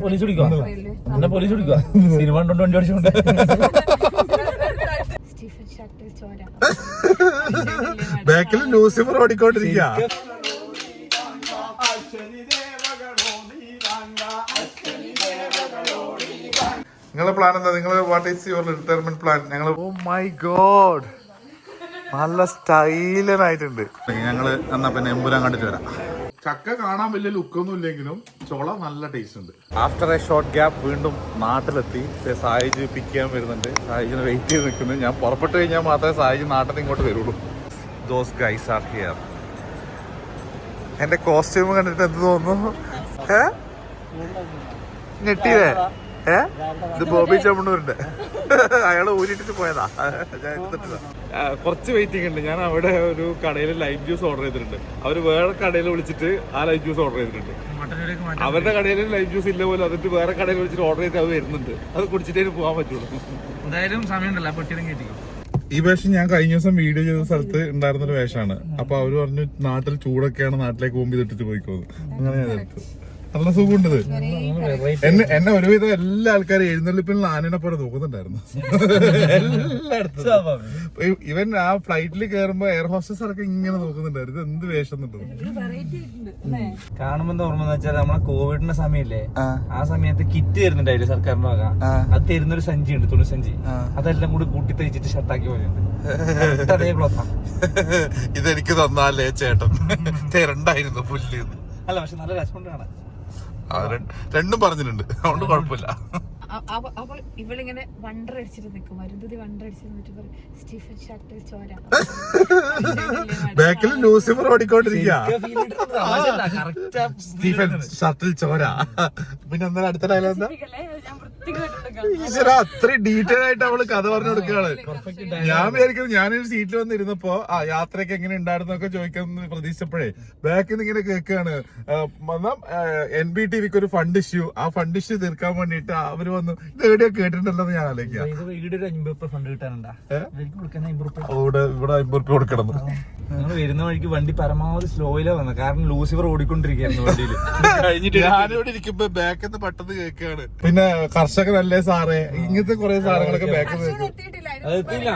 Police പിടിക്കുക cinema കണ്ടോണ്ട് വണ്ടി ഓടിച്ചോണ്ട് ബാക്കിൽ ലൂസിഫർ ഓടിക്കൊണ്ടിരിക്കുക. നിങ്ങളെ പ്ലാൻ എന്താ? നിങ്ങൾ what is your retirement plan? ഞങ്ങൾ ഓ മൈ ഗോഡ് നല്ല സ്റ്റൈലനായിട്ടുണ്ട്. ഞങ്ങള് എന്നാ പിന്നെ എമ്പുരാൻ കണ്ടിട്ട് വരാം. ചക്ക കാണാൻ വലിയ ലുക്കൊന്നും ഇല്ലെങ്കിലും ചോള നല്ല ടേസ്റ്റ് ഉണ്ട്. ആഫ്റ്റർ എ ഷോർട്ട് ഗ്യാപ്പ് വീണ്ടും നാട്ടിലെത്തി. സായിജ് പിക്ക് ചെയ്യാൻ വരുന്നുണ്ട്. സായിജിനെ വെയിറ്റ് ചെയ്ത് നിൽക്കുന്നു. ഞാൻ പുറപ്പെട്ട് കഴിഞ്ഞാൽ മാത്രമേ സായിജ് നാട്ടിൽ നിന്ന് ഇങ്ങോട്ട് വരുള്ളൂ. Those guys are here. എന്റെ കോസ്റ്റ്യൂം കണ്ടിട്ട് എന്ത് തോന്നുന്നു? ഞെട്ടിയേ? ഇത് ബോബി ചമ്മണ്ണൂരിന്റെ അയാള് ഊരിട്ടിട്ട് പോയതാ. കുറച്ച് വെയിറ്റിംഗ് ഉണ്ട്. ഞാൻ അവിടെ ഒരു കടയിൽ ലൈം ജ്യൂസ് ഓർഡർ ചെയ്തിട്ടുണ്ട്. അവര് വേറെ കടയിൽ വിളിച്ചിട്ട് ആ ലൈം ജ്യൂസ് ഓർഡർ ചെയ്തിട്ടുണ്ട്. അവരുടെ കടയിൽ ലൈം ജ്യൂസ് ഇല്ല പോലും. അതിട്ട് വേറെ കടയിൽ വിളിച്ചിട്ട് ഓർഡർ ചെയ്തിട്ട് അത് വരുന്നുണ്ട്. അത് കുടിച്ചിട്ടേ പോകാൻ പറ്റുള്ളൂ. എന്തായാലും സമയമുണ്ടല്ലോ പെട്ടിയും കേട്ടി. ഈ വേഷം ഞാൻ കഴിഞ്ഞ ദിവസം വീഡിയോ ചെയ്ത സ്ഥലത്ത് ഉണ്ടായിരുന്നൊരു വേഷമാണ്. അപ്പൊ അവര് പറഞ്ഞു നാട്ടിൽ ചൂടൊക്കെയാണ്, നാട്ടിലേക്ക് പോകുമ്പോൾ ഇതിട്ടിട്ട് പോയിക്കോന്ന്. അങ്ങനെ ഞാൻ എടുത്തു. നല്ല സുഖമുണ്ട്. എന്നെ ഒരുവിധം എല്ലാ ആൾക്കാരും എഴുന്നള്ളിപ്പിൽ ആനനെ പോലെ നോക്കുന്നുണ്ടായിരുന്നു എല്ലായിടത്തും. ഇവൻ ആ ഫ്ലൈറ്റിൽ കയറുമ്പോ എയർ ഹോസ്റ്റസ് അടക്കം ഇങ്ങനെ നോക്കുന്നുണ്ടായിരുന്നു. എന്ത് വേഷം കാണുമ്പോ ഓർമ്മ വെച്ചാൽ നമ്മളെ കോവിഡിന്റെ സമയല്ലേ, ആ സമയത്ത് കിറ്റ് തരുന്നുണ്ടായില്ലേ സർക്കാരിന്റെ വക. അത് തരുന്നൊരു സഞ്ചി ഉണ്ട്, തുണിസഞ്ചി. അതെല്ലാം കൂടി കൂട്ടി തയ്ച്ചിട്ട് ഷർട്ടാക്കി പോയിട്ടുണ്ട്. അതേ ക്ലോത്താ. ഇതെനിക്ക് തന്നാലേ ചേട്ടൻ തരണ്ടായിരുന്നു പുല്ല്. അല്ല പക്ഷെ നല്ല രസമുണ്ട് കാണാൻ. രണ്ടും പറഞ്ഞിട്ടുണ്ട്, അതുകൊണ്ട് കുഴപ്പമില്ല. ഇവളിങ്ങനെ വണ്ടർ അടിച്ചിട്ട് നിൽക്കും. അരുന്ധതി വണ്ടർ അടിച്ചിട്ട് സ്റ്റീഫൻ ഷട്ടിൽ ചോര. ബാക്കിൽ ലൂസിഫർ ഓടിക്കൊണ്ടിരിക്കുക. സ്റ്റീഫൻ ഷട്ടിൽ ചോര. പിന്നെ എന്താ അടുത്ത ഡയലോഗ് എന്താ? ഈശ്വര, അത്രയും ഡീറ്റെയിൽ ആയിട്ട് അവള് കഥ പറഞ്ഞു കൊടുക്കുകയാണ്. ഞാൻ വിചാരിക്കുന്നത് ഞാനൊരു സീറ്റിൽ വന്നിരുന്നപ്പോ യാത്രയൊക്കെ എങ്ങനെ ഉണ്ടായിരുന്നൊക്കെ ചോദിക്കാൻ പ്രതീക്ഷിച്ചപ്പോഴേ ബാക്കിൽ നിന്ന് ഇങ്ങനെ കേൾക്കുകയാണ്. NBTVക്ക് ഒരു ഫണ്ട് ഇഷ്യൂ, ആ ഫണ്ട് ഇഷ്യൂ തീർക്കാൻ വേണ്ടിട്ട് അവര് വന്നു. ഇത് എവിടെയോ കേട്ടിട്ടുണ്ടല്ലോ ഞാൻ ആലോചിക്കാം. ഇവിടെ 50 രൂപ കൊടുക്കണം. നിങ്ങൾ വരുന്ന വഴിക്ക് വണ്ടി പരമാവധി സ്ലോയിലാ വന്നത്. കാരണം ലൂസിഫർ ഓടിക്കൊണ്ടിരിക്കുകയായിരുന്നു വണ്ടിയിൽ. കഴിഞ്ഞിട്ട് ഞാനിവിടെ ഇരിക്കുമ്പോ ബാക്കിൽ നിന്ന് പെട്ടെന്ന് കേൾക്കുകയാണ്. പിന്നെ കർഷകനല്ലേ സാറേ, ഇങ്ങനത്തെ കുറെ സാധനങ്ങളൊക്കെ ബാക്കിൽ നിന്ന് അതെത്തില്ല.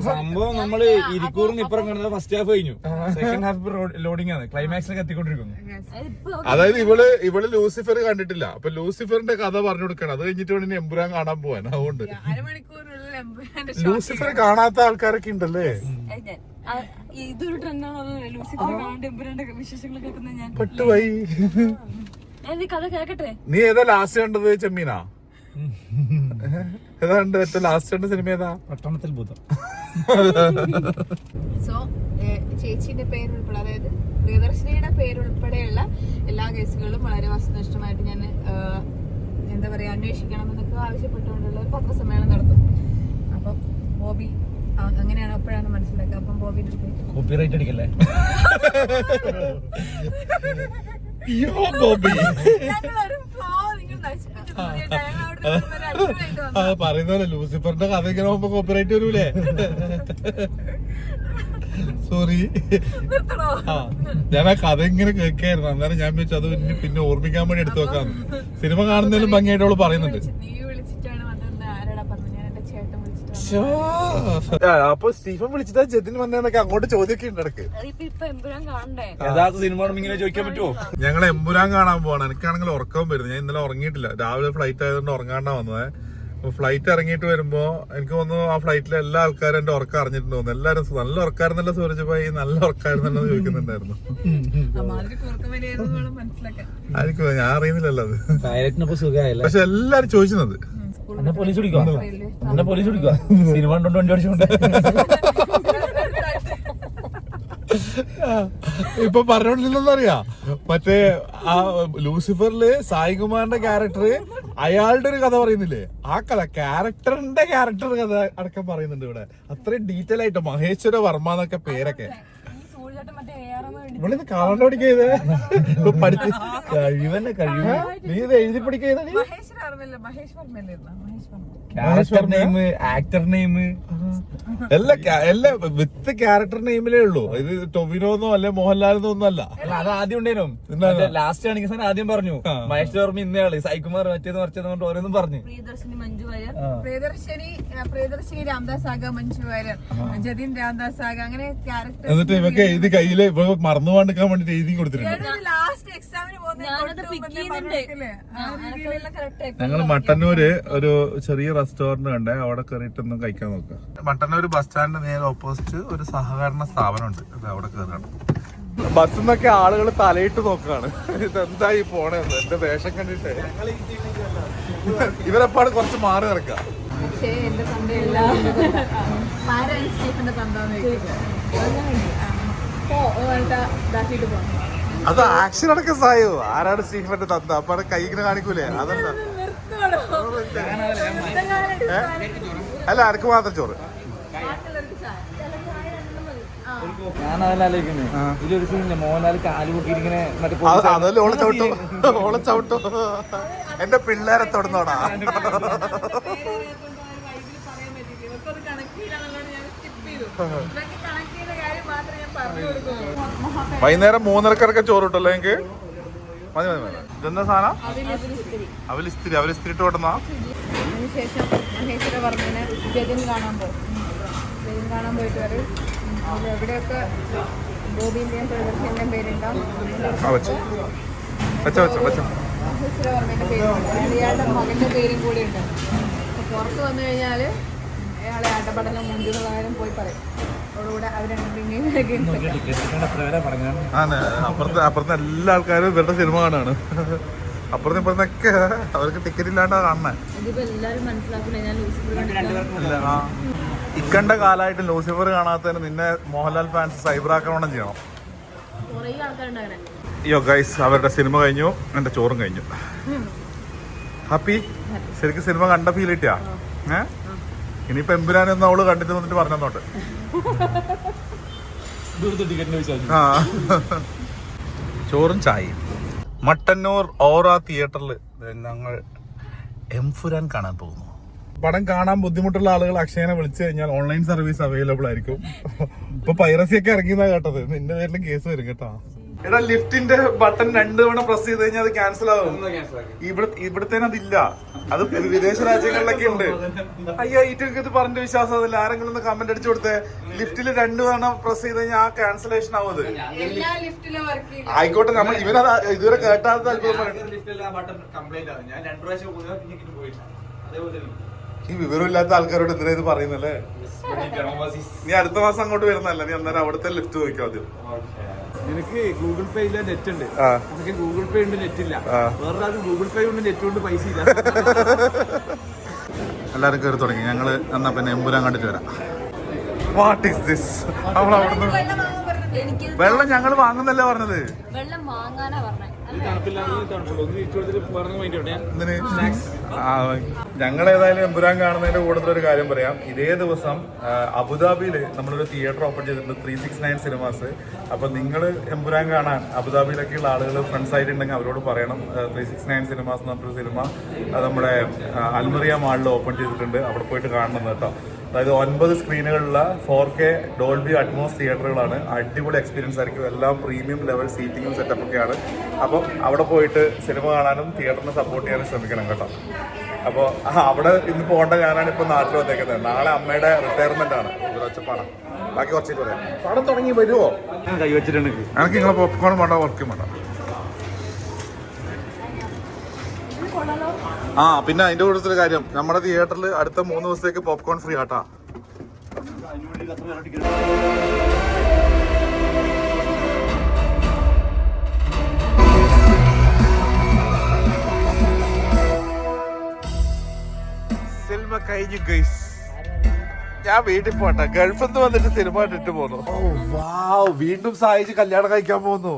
സംഭവം നമ്മള് ഇരിക്കൂറിന് ഇപ്പുറം കാണുന്നത് ഫസ്റ്റ് ഹാഫ് കഴിഞ്ഞു. സെക്കൻഡ് ഹാഫ് ലോഡിംഗ് ആണ്. ക്ലൈമാക്സിലേക്ക് എത്തിക്കൊണ്ടിരിക്കുന്നു. അതായത് ഇവള് ലൂസിഫർ കണ്ടിട്ടില്ല. അപ്പൊ ലൂസിഫറിന്റെ കഥ പറഞ്ഞു കൊടുക്കണം. അത് കഴിഞ്ഞിട്ട് വേണം എമ്പുരാൻ കാണാൻ പോവാൻ. അതുകൊണ്ട് ലൂസിഫർ കാണാത്ത ആൾക്കാരൊക്കെ ഉണ്ടല്ലേ. ഇതൊരു ട്രെൻഡാണോ ലൂസിഫർ കാണാണ്ട് എമ്പുരാന്റെ വിശേഷങ്ങൾ കേൾക്കുന്നത്? ഞാൻ പെട്ടുപോയി. കഥ കേക്കട്ടെ. നീ ഏതാ ലാസ്റ്റ് കണ്ടത്? ചെമ്മീനാ? ഏതാ കണ്ടത്? ഏറ്റവും ലാസ്റ്റ് കണ്ട സിനിമ ഏതാ? പട്ടണത്തിൽ ഭൂതം. സോ ചേച്ചിന്റെ പേരുൾപ്പെടെ, അതായത് പ്രിയദർശിനിയുടെ പേരുൾപ്പെടെയുള്ള എല്ലാ കേസുകളും വളരെ വസ്തുനിഷ്ഠമായിട്ട് ഞാൻ എന്താ പറയാ അന്വേഷിക്കണമെന്നൊക്കെ ആവശ്യപ്പെട്ടുകൊണ്ടുള്ള ഒരു പത്രസമ്മേളനം നടത്തും. അപ്പം ബോബി അങ്ങനെയാണ് അപ്പോഴാണ് മനസ്സിലാക്കുക. അപ്പം ബോബിന്റെ കോപ്പിറൈറ്റ് അടിക്കല്ലേ? പറയുന്നല്ലേ ലൂസിഫറിന്റെ കഥ ഇങ്ങനെ പോകുമ്പോ കോപ്പിറൈറ്റ് വരൂലേ? സോറി, ഞാൻ ആ കഥ ഇങ്ങനെ കേൾക്കായിരുന്നു. അന്നേരം ഞാൻ വെച്ചു അത് പിന്നെ ഓർമ്മിക്കാൻ വേണ്ടി എടുത്തു വെക്കാന്ന്. സിനിമ കാണുന്നതിലും ഭംഗിയായിട്ട് അവള് പറയുന്നുണ്ട്. അപ്പൊ സ്റ്റീഫൻ വിളിച്ചിട്ടാ ജതിൻ വന്നേന്നൊക്കെ അങ്ങോട്ട് ചോദ്യമൊക്കെ ഉണ്ട് ഇടക്ക്. യഥാർത്ഥ സിനിമ ഇങ്ങനെ ചോദിക്കാൻ പറ്റുമോ? ഞങ്ങൾ എമ്പുരാൻ കാണാൻ പോവാണ്. എനിക്കാണെങ്കിൽ ഉറക്കം വരുന്നു. ഞാൻ ഇന്നലെ ഉറങ്ങിയിട്ടില്ല. രാവിലെ ഫ്ലൈറ്റ് ആയതുകൊണ്ട് ഉറങ്ങാണ്ടാ വന്നത്. ഫ്ലൈറ്റ് ഇറങ്ങിയിട്ട് വരുമ്പോ എനിക്ക് തോന്നുന്നു ആ ഫ്ലൈറ്റിലെ എല്ലാ ആൾക്കാരും എന്റെ ഉറക്കം അറിഞ്ഞിട്ടുണ്ട് തോന്നുന്നു. എല്ലാരും നല്ല ഉറക്കായിരുന്നല്ലോ സൂരജ് ഭായി, നല്ല ഉറക്കായിരുന്നല്ലോ ചോദിക്കുന്നുണ്ടായിരുന്നു. ആയിരിക്കും, ഞാൻ അറിയുന്നില്ലല്ലോ അത്. പക്ഷെ എല്ലാരും ചോദിച്ചത് പോലീസ് പിടിക്കുക സിനിമ കണ്ടോണ്ട് വണ്ടി ഓടിച്ചോണ്ട്. ഇപ്പൊ പറഞ്ഞോണ്ടില്ലെന്നറിയാ, മറ്റേ ആ ലൂസിഫറില് സായികുമാറിന്റെ ക്യാരക്ടർ അയാളുടെ ഒരു കഥ പറയുന്നില്ലേ, ആ കഥ ക്യാരക്ടർ കഥ അടക്കം പറയുന്നുണ്ട് ഇവിടെ. അത്രയും ഡീറ്റെയിൽ ആയിട്ട്. മഹേശ്വര വർമ്മ എന്നൊക്കെ പേരൊക്കെ ഇവളിത് കാണാണ്ട് പഠിക്കത് പഠിച്ച് കഴിവ് നീ ഇത് എഴുതി പഠിക്കത് Mahesh Varma Mahesh Varma character name actor name എല്ലാം വിത്ത് ക്യാരക്ടർ നെയിമിലേ ഉള്ളൂ. ഇത് ടൊവിനോന്നോ അല്ലെ മോഹൻലാലിന്നോ ഒന്നും അല്ല. അത് ആദ്യം ഉണ്ടേനും ലാസ്റ്റ് ആണെങ്കിൽ സാർ ആദ്യം പറഞ്ഞു മഹേഷ് വർമ്മ ഇന്നയാള് സൈകുമാർ മറ്റേത് മറിച്ചത് കൊണ്ട് ഓരോന്നും പറഞ്ഞു. പ്രിയദർശിനി മഞ്ജു വാര്യർ, പ്രിയദർശിനി രാംദാസ് ആഗ, മഞ്ജു വാര്യർ, ജതിൻ രാംദാസ് ആഗ, അങ്ങനെ ക്യാരക്ടർ. എന്നിട്ട് ഇവക്ക് എഴുതി കയ്യില് ഇപ്പൊ മറന്നു പോകാണ്ടിരിക്കാൻ വേണ്ടിട്ട് എഴുതി കൊടുത്തിട്ടുണ്ട്. ലാസ്റ്റ് എക്സാമിന് ഞങ്ങള് മട്ടന്നൂര് ഒരു ചെറിയ റെസ്റ്റോറന്റ് കണ്ടേ, അവിടെ കയറിയിട്ടൊന്നും കഴിക്കാൻ നോക്കാം. മട്ടന്നൂര് ബസ് സ്റ്റാൻഡിന് നേരെ ഓപ്പോസിറ്റ് ഒരു സഹകരണ സ്ഥാപനമുണ്ട്, അത് അവിടെ കയറണം. ബസ്സിൽ നിന്നൊക്കെ ആളുകൾ തലയിട്ട് നോക്കാണ് ഇതെന്തായി പോണെന്ന്. എന്റെ വേഷം കണ്ടിട്ട് ഇവരെപ്പാട് കുറച്ച് മാറി നടക്കുക. പക്ഷേ എന്റെ തന്തയല്ല, ആരാണ് സ്റ്റീഫന്റെ തന്താന്ന് ഇതാക്കിട്ട് പോകണം. അത് ആക്ഷൻ അടക്കം സായോ. ആരാണ് സ്റ്റീഫന്റെ തന്ത? അപ്പൊ കൈ ഇങ്ങനെ കാണിക്കൂലേ? അതല്ല അല്ല, ആർക്ക് മാത്രം ചോറ്. ഞാൻ അതല്ലാലോചിക്കുന്നത്, ഇതിലൊരു സീനില്ല മോഹൻലാൽ കാല് പൊക്കിയിരിക്കണേ അതല്ലേ ഓളെ ചവിട്ടോ, ഓളെ ചവിട്ടോ. എന്റെ പിള്ളേരെ തൊടുന്നോടാ. വൈകുന്നേരം 3:30 ചോറ് കിട്ടല്ലോ എനിക്ക്. മതി മതി മതി. ഇതെന്താ സാധനം? അവലിസ്തിരി. അവലിസ്തിരിട്ട് കൊണ്ടുവന്നാ. അതിനുശേഷം മഹേശ്വര വർമ്മനെ ജതിൻ കാണാൻ പോകും. ജതിൻ കാണാൻ പോയിട്ട് വരും. എവിടെയൊക്കെ ഗോപിന്റെയും പ്രദർശന്റെയും പേരുണ്ടാവും. മഹേശ്വര വർമ്മന്റെ പേരുണ്ട്, അയാളുടെ മകന്റെ പേരും കൂടി ഉണ്ട്. അപ്പൊ പുറത്ത് വന്നു കഴിഞ്ഞാല് അയാളെ ആട്ടപ്പടലം മുഞ്ചുന്നതായാലും പോയി പറയും. അവരോട് അപ്പുറത്തെ എല്ലാ ആൾക്കാരും ഇവരുടെ സിനിമ കാണാണ്. അപ്പുറത്തെ ഇപ്പുറത്തൊക്കെ അവർക്ക് ടിക്കറ്റ് ഇല്ലാണ്ടാ കാണണേ. ഇക്കണ്ട കാലമായിട്ട് ലൂസിഫർ കാണാത്തതിന് നിന്നെ മോഹൻലാൽ ഫാൻസ് സൈബർ ആക്രമണം ചെയ്യണം. അയ്യോ ഗൈസ്, അവരുടെ സിനിമ കഴിഞ്ഞു, എന്റെ ചോറും കഴിഞ്ഞു. ഹാപ്പി? ശരിക്കും സിനിമ കണ്ട ഫീൽ കിട്ടിയാ? ഇനിയിപ്പോ എമ്പുരാനൊന്നും അവള് കണ്ടിട്ട് വന്നിട്ട് പറഞ്ഞോട്ട്. ചോറും ചായയും. മട്ടന്നൂർ ഓറ തിയേറ്ററിൽ ഞങ്ങൾ എംപുരാൻ കാണാൻ പോകുന്നു. പടം കാണാൻ ബുദ്ധിമുട്ടുള്ള ആളുകൾ അക്ഷയനെ വിളിച്ചു കഴിഞ്ഞാൽ ഓൺലൈൻ സർവീസ് അവൈലബിൾ ആയിരിക്കും. ഇപ്പൊ പൈറസി ഒക്കെ ഇറങ്ങിയതാ കേട്ടത്. നിന്റെ പേരിലും കേസ് വരും കേട്ടോ. എടാ, ലിഫ്റ്റിന്റെ ബട്ടൺ 2 തവണ പ്രസ് ചെയ്ത് കഴിഞ്ഞാൽ അത് ക്യാൻസൽ ആവും. ഇവിടത്തേന് അതില്ല. അത് വിദേശ രാജ്യങ്ങളിലൊക്കെ ഉണ്ട്. അയ്യോ, ഇത് പറഞ്ഞ വിശ്വാസം അതില്ല. ആരെങ്കിലും ഒന്ന് കമന്റ് അടിച്ചു കൊടുത്തേ. ലിഫ്റ്റിൽ 2 തവണ പ്രസ് ചെയ്ത് കഴിഞ്ഞാൽ ആ ക്യാൻസലേഷൻ ആവും. അത് ആയിക്കോട്ടെ, നമ്മൾ ഇവരത് ഇതുവരെ കേട്ടാത്ത ഈ വിവരമില്ലാത്ത ആൾക്കാരോട് എന്തിനാ ഇത് പറയുന്നല്ലേ? നീ അടുത്ത മാസം അങ്ങോട്ട് വരുന്നല്ല, നീ അന്നേരം അവിടുത്തെ ലിഫ്റ്റ് നോക്കിയാൽ മതി. എനിക്ക് ഗൂഗിൾ പേ ഇല്ല, നെറ്റ് ഉണ്ട്. ഗൂഗിൾ പേ ഉണ്ട്, നെറ്റ് ഇല്ല. വേറെ ഗൂഗിൾ പേ ഉണ്ട്, നെറ്റ് കൊണ്ട് പൈസ ഇല്ല. എല്ലാരും കയറി തുടങ്ങി. ഞങ്ങള് എന്നാ പിന്നെ എമ്പുരാൻ കണ്ടിട്ട് വരാം. What is this? നമ്മൾ അവിടുന്ന് വെള്ളം ഞങ്ങൾ വാങ്ങുന്നല്ലേ പറഞ്ഞത്. വെള്ളം വാങ്ങാനാ പറഞ്ഞത്. ഞങ്ങൾ ഏതായാലും എമ്പുരാൻ കാണുന്നതിന്റെ കൂടുതൽ ഒരു കാര്യം പറയാം. ഇതേ ദിവസം അബുദാബിയിൽ നമ്മളൊരു തിയേറ്റർ ഓപ്പൺ ചെയ്തിട്ടുണ്ട്, 369 സിനിമാസ്. അപ്പൊ നിങ്ങൾ എമ്പുരാൻ കാണാൻ അബുദാബിയിലൊക്കെയുള്ള ആളുകൾ ഫ്രണ്ട്സ് ആയിട്ടുണ്ടെങ്കിൽ അവരോട് പറയണം. 369 സിനിമാസ് എന്ന് പറഞ്ഞൊരു സിനിമ നമ്മുടെ അൽമറിയ മാളിൽ ഓപ്പൺ ചെയ്തിട്ടുണ്ട്. അവിടെ പോയിട്ട് കാണണം കേട്ടോ. അതായത് 9 സ്ക്രീനുകളുള്ള 4K ഡോൾബി അറ്റ്മോസ് തിയേറ്ററുകളാണ്. അടിപൊളി എക്സ്പീരിയൻസ് ആയിരിക്കും. എല്ലാം പ്രീമിയം ലെവൽ സീറ്റിങ്ങും സെറ്റപ്പ് ഒക്കെയാണ്. അപ്പം അവിടെ പോയിട്ട് സിനിമ കാണാനും തിയേറ്ററിനെ സപ്പോർട്ട് ചെയ്യാനും ശ്രമിക്കണം കേട്ടോ. അപ്പോൾ അവിടെ ഇന്ന് പോകേണ്ട ഞാനാണ് ഇപ്പം നാട്ടിൽ വന്നേക്കുന്നത്. നാളെ അമ്മയുടെ റിട്ടയർമെന്റ് ആണ്. ഒച്ചപ്പാടാണ്. ബാക്കി കുറച്ചിട്ട് പറയാം. പടം തുടങ്ങി വരുമോ? കൈവച്ചിട്ടുണ്ട്. എനിക്ക് നിങ്ങളെ പോപ്കോൺ വേണ്ട, വർക്കും വേണ്ട. ആ പിന്നെ അതിന്റെ കൂടുതൽ കാര്യം, നമ്മുടെ തിയേറ്ററിൽ അടുത്ത 3 ദിവസത്തേക്ക് പോപ്കോൺ ഫ്രീ ആട്ടാ. സിനിമ കഴിഞ്ഞു ഗൈസ്. ഞാൻ വീട്ടിൽ പോട്ടെ. ഗൾഫിൽ നിന്ന് വന്നിട്ട് സിനിമ കണ്ടിട്ട് പോന്നു. വീണ്ടും സായിജ് കല്യാണം കഴിക്കാൻ പോകുന്നു.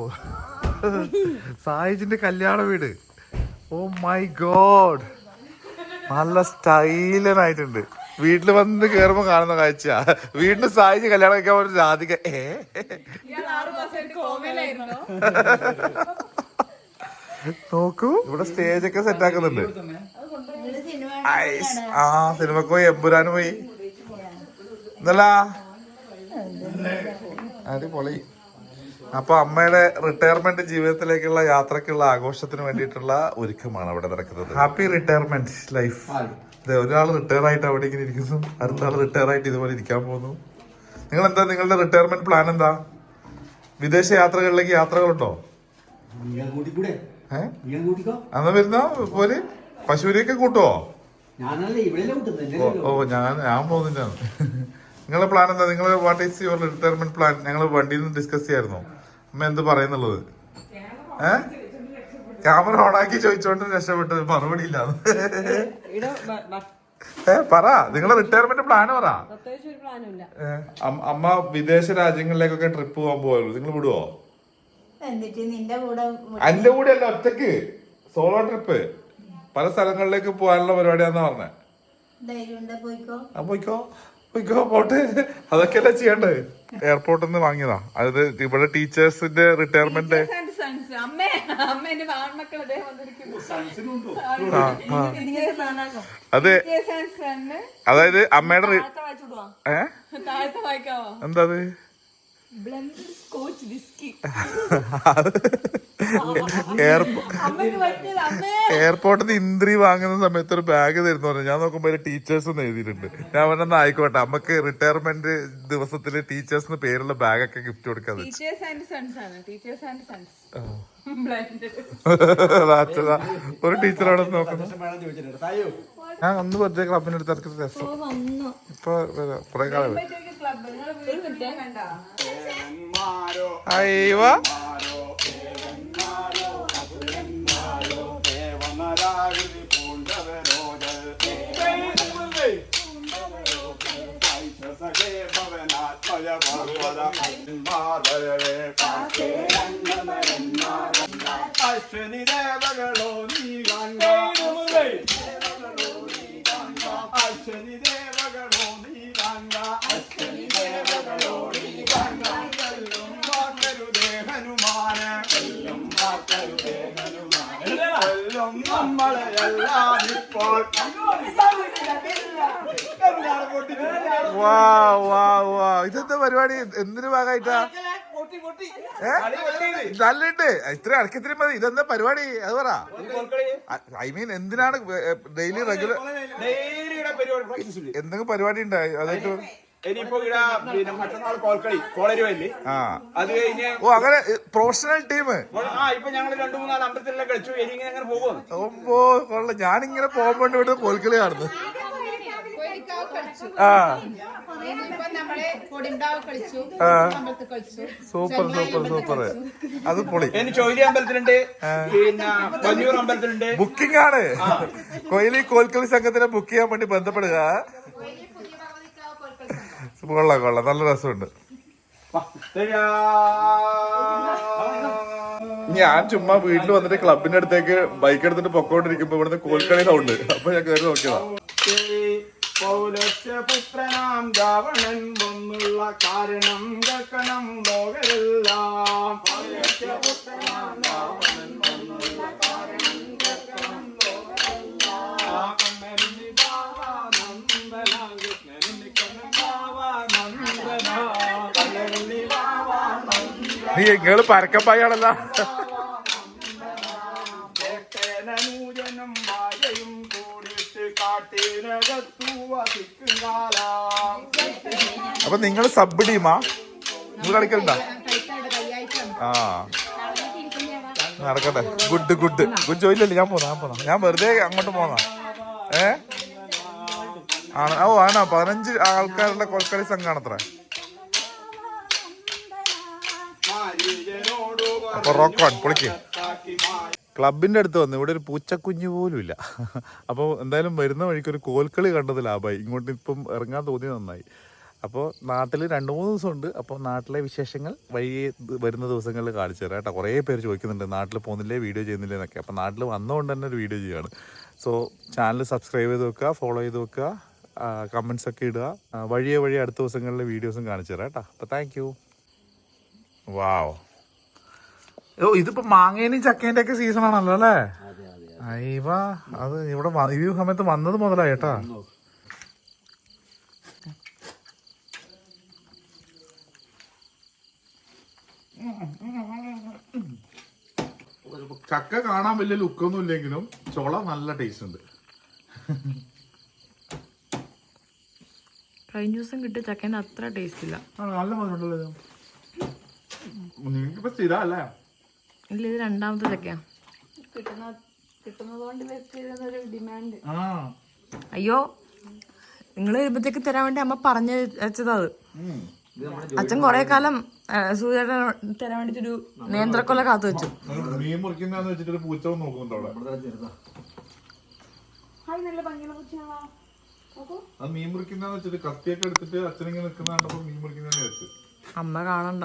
സായിജിന്റെ കല്യാണ വീട്. ഓ മൈ ഗോഡ്, നല്ല സ്റ്റൈലനായിട്ടുണ്ട്. വീട്ടില് വന്ന് കേറുമ്പോ കാണുന്ന കാഴ്ച. വീട്ടിൽ സായിച്ച് കല്യാണം കഴിക്കാൻ ഒരു രാധിക. നോക്കൂ, ഇവിടെ സ്റ്റേജ് ഒക്കെ സെറ്റ് ആക്കുന്നുണ്ട്. ആ സിനിമക്ക് പോയി, എമ്പുരാന് പോയി. എന്നല്ല അടിപൊളി. അപ്പൊ അമ്മയുടെ റിട്ടയർമെന്റ് ജീവിതത്തിലേക്കുള്ള യാത്രക്കുള്ള ആഘോഷത്തിന് വേണ്ടിയിട്ടുള്ള ഒരുക്കമാണ് അവിടെ നടക്കുന്നത്. Happy retirement life. അതെ, ഒരാൾ റിട്ടയർ ആയിട്ട് അവിടെ ഇങ്ങനെ ഇരിക്കുന്നു, അടുത്ത ആൾ റിട്ടയർ ആയിട്ട് ഇതുപോലെ ഇരിക്കാൻ പോകുന്നു. നിങ്ങൾ എന്താ, നിങ്ങളുടെ റിട്ടയർമെന്റ് പ്ലാൻ എന്താ? വിദേശ യാത്രകളിലേക്ക് യാത്രകളുണ്ടോ? അന്ന് വരുന്ന പോലെ പശുവിനെയൊക്കെ കൂട്ടുവോ? ഓ ഞാൻ പോകുന്നില്ല. നിങ്ങളുടെ പ്ലാൻ എന്താ? നിങ്ങൾ what is your retirement plan? ഞങ്ങൾ വണ്ടിയിൽ നിന്ന് ഡിസ്കസ് ചെയ്യായിരുന്നു. അമ്മ എന്ത് പറയുന്നുള്ളത്? ക്യാമറ ഓണാക്കി ചോദിച്ചോണ്ട് രക്ഷപ്പെട്ടു, മറുപടി ഇല്ല. പറ, നിങ്ങളെ റിട്ടയർമെന്റ് പ്ലാൻ പറ. അമ്മ വിദേശ രാജ്യങ്ങളിലേക്കൊക്കെ ട്രിപ്പ് പോകാൻ പോയല്ലോ, നിങ്ങൾ വിടുവോ? എന്റെ കൂടെ അല്ല, ഒറ്റക്ക് സോളോ ട്രിപ്പ് പല സ്ഥലങ്ങളിലേക്ക് പോകാനുള്ള പരിപാടിയാന്നാ പറഞ്ഞേ. പോയിക്കോ പോയിക്കോ, പോട്ടെ. അതൊക്കെയല്ലേ ചെയ്യണ്ടേ. എയർപോർട്ടിൽ നിന്ന് വാങ്ങിയതാ. അത് ഇവിടെ ടീച്ചേഴ്സിന്റെ റിട്ടയർമെന്റ്. അതെ, അതായത് അമ്മയുടെ എന്താ അത് എയർപോർട്ടിൽ നിന്ന് ഇന്ദ്രി വാങ്ങുന്ന സമയത്ത് ഒരു ബാഗ് തരുന്നു പറഞ്ഞു. ഞാൻ നോക്കുമ്പോ ടീച്ചേഴ്സ് എന്ന് എഴുതിയിട്ടുണ്ട്. ഞാൻ പറഞ്ഞ ആയിക്കോട്ടെ, അമ്മക്ക് റിട്ടയർമെന്റ് ദിവസത്തില് ടീച്ചേഴ്സിന് പേരുള്ള ബാഗൊക്കെ ഗിഫ്റ്റ് കൊടുക്കാൻ. ഒരു ടീച്ചർ അവിടെ നോക്കുന്നു. ഞാൻ ഒന്ന് വെറുതെ ക്ലബിന്റെ അടുത്ത് ഇറക്കി രസം. ഇപ്പൊ കുറെ കാലം അയ്യോ അശ്വനി ദേവകളോ നീ ഗംഗ, അശ്വനി ദേവകളോ നീ ഗംഗ, അശ്വനി ദേവകളോ നീ ഗംഗ. കൊല്ലും വാക്കരുതേ ഹനുമാന, കൊല്ലും വാക്കരുതേ ഹനുമാന, കൊല്ലും നമ്മളെല്ലാം ഇപ്പോൾ. ഇതെന്താ പരിപാടി? എന്തിനു ഭാഗമായിട്ടാ? നല്ലിട്ട് ഇത്ര അടക്കത്തിരി മതി. ഇതെന്താ പരിപാടി? അത് പറ. ഐ മീൻ എന്തിനാണ് ഡെയിലി റെഗുലർ എന്തെങ്കിലും പരിപാടി ഉണ്ടായി? അതായിട്ട് ഓ അങ്ങനെ പ്രൊഫഷണൽ ടീം. ഇപ്പൊ ഞങ്ങൾ 2-3 അമ്പലത്തിലെല്ലാം കളിച്ചു. എനിക്ക് അങ്ങനെ പോകും. ഓ കൊള്ളാം. ഞാനിങ്ങനെ പോകുമ്പോ ഇവിടെ കോൽക്കളി കാണുന്നു. Super super super. അത് പൊളി. ചോയിലി അമ്പലത്തിലുണ്ട്, പിന്നെ വല്യൂർ അമ്പലത്തിലുണ്ട്. ബുക്കിംഗ് ആണ്. കൊയിലി കോൽക്കളി സംഘത്തിനെ ബുക്ക് ചെയ്യാൻ വേണ്ടി ബന്ധപ്പെടുക. കൊള്ളാം കൊള്ളാം, നല്ല രസമുണ്ട്. ഞാൻ ചുമ്മാ വീട്ടിൽ വന്നിട്ട് ക്ലബിന്റെ അടുത്തേക്ക് ബൈക്ക് എടുത്തിട്ട് പൊക്കോണ്ടിരിക്കുമ്പോ ഇവിടുന്ന് കോൽക്കളി സൗണ്ട്. അപ്പൊ ഞാൻ കയറി നോക്കിയതാ. പൗലസ്യപുത്രനാം രാവണൻ വന്നുള്ള കാരണം കേൾക്കണം ലോകരെല്ലാം. പൗലസ്യപുത്രനാം രാവണൻ വന്നുള്ള കാരണം കേൾക്കണം ലോകരെല്ലാം. കണ്ണനി ബാവാനന്ദനാ, കൃഷ്ണനി കണ്ണനാവാനന്ദനാ, കണ്ണനി ബാവാനന്ദനാ. നീ എങ്ങള് പരക്കപ്പായാണല്ല. നൂജനും ഭാര്യയും കൂടിയിട്ട് കാട്ടിനകത്തു വസിക്കും കാലം. അപ്പൊ നിങ്ങൾ സബ് ടീമാ? നിങ്ങൾ കളിക്കലുണ്ടാ? ആ നടക്കട്ടെ. Good good good. ജോയില്ലല്ലേ? ഞാൻ പോന്നാ ഞാൻ വെറുതെ അങ്ങോട്ട് പോന്നാ. ആണ്. ഓ ആണോ? 15 ആൾക്കാരുടെ കൊൽക്കളി സംഘാണത്ര. അപ്പൊ റോക്ക് ഓൺ, പൊളിക്ക്. ക്ലബിന്റെ അടുത്ത് വന്നു. ഇവിടെ ഒരു പൂച്ചക്കുഞ്ഞു പോലും ഇല്ല. അപ്പോൾ എന്തായാലും വരുന്ന വഴിക്ക് ഒരു കോൽക്കളി കണ്ടത് ലാഭമായി. ഇങ്ങോട്ട് ഇപ്പം ഇറങ്ങാൻ തോന്നി, നന്നായി. അപ്പോൾ നാട്ടിൽ 2-3 ദിവസമുണ്ട്. അപ്പോൾ നാട്ടിലെ വിശേഷങ്ങൾ വരുന്ന ദിവസങ്ങളിൽ കാണിച്ചു തരാം കേട്ടോ. കുറേ പേര് ചോദിക്കുന്നുണ്ട് നാട്ടിൽ പോകുന്നില്ലേ, വീഡിയോ ചെയ്യുന്നില്ലേ എന്നൊക്കെ. അപ്പോൾ നാട്ടിൽ വന്നുകൊണ്ട് തന്നെ ഒരു വീഡിയോ ചെയ്യുകയാണ്. സോ ചാനൽ സബ്സ്ക്രൈബ് ചെയ്ത് വെക്കുക, ഫോളോ ചെയ്ത് വെക്കുക, കമൻസ് ഒക്കെ ഇടുക. വഴിയെ അടുത്ത ദിവസങ്ങളിലെ വീഡിയോസും കാണിച്ചു തരാം കേട്ടോ. അപ്പോൾ താങ്ക് യു. വാവ്. ഇതിപ്പോ മാങ്ങേന്റെയും ചക്കേന്റെ ഒക്കെ സീസൺ ആണല്ലോ അല്ലേ? അയ്യവാ, അത് ഇവിടെ ഈ സമയത്ത് വന്നത് മുതലായി കേട്ടാ. ചക്ക കാണാൻ വലിയ ലുക്കൊന്നും ഇല്ലെങ്കിലും ചുള നല്ല ടേസ്റ്റ് ഉണ്ട്. കഴിഞ്ഞ ദിവസം കിട്ടിയ ചക്കേന്റെ അത്ര ടേസ്റ്റ് ഇല്ല. നല്ല മധുരമുണ്ടല്ലോ. നിങ്ങൾക്കിപ്പോ സ്ഥിരം അല്ലേ? ഇല്ല, ഇത് രണ്ടാമത്തെ ചക്കയാ. ഡിമാൻഡ്. അയ്യോ, നിങ്ങൾ വരുമ്പത്തേക്ക് തരാൻ വേണ്ടി അമ്മ പറഞ്ഞു വെച്ചതാ അത്. അച്ഛൻ കൊറേ കാലം സൂര്യേട്ടൻ തരാൻ വേണ്ടിട്ടൊരു നേന്ത്രക്കൊല കാത്തു വെച്ചു. മീൻ മുറിക്കുന്ന വെച്ചിട്ട് പൂച്ച നോക്കുന്നുണ്ടോ അവിടെ? അത് മീൻ മുറിക്കുന്ന വെച്ചിട്ട് കത്തിയൊക്കെ എടുത്തിട്ട് അച്ഛനിങ്ങനെ നിൽക്കുന്ന കണ്ടപ്പോ മീൻ മുറിക്കുന്ന വെച്ചു. അമ്മ കാണണ്ട.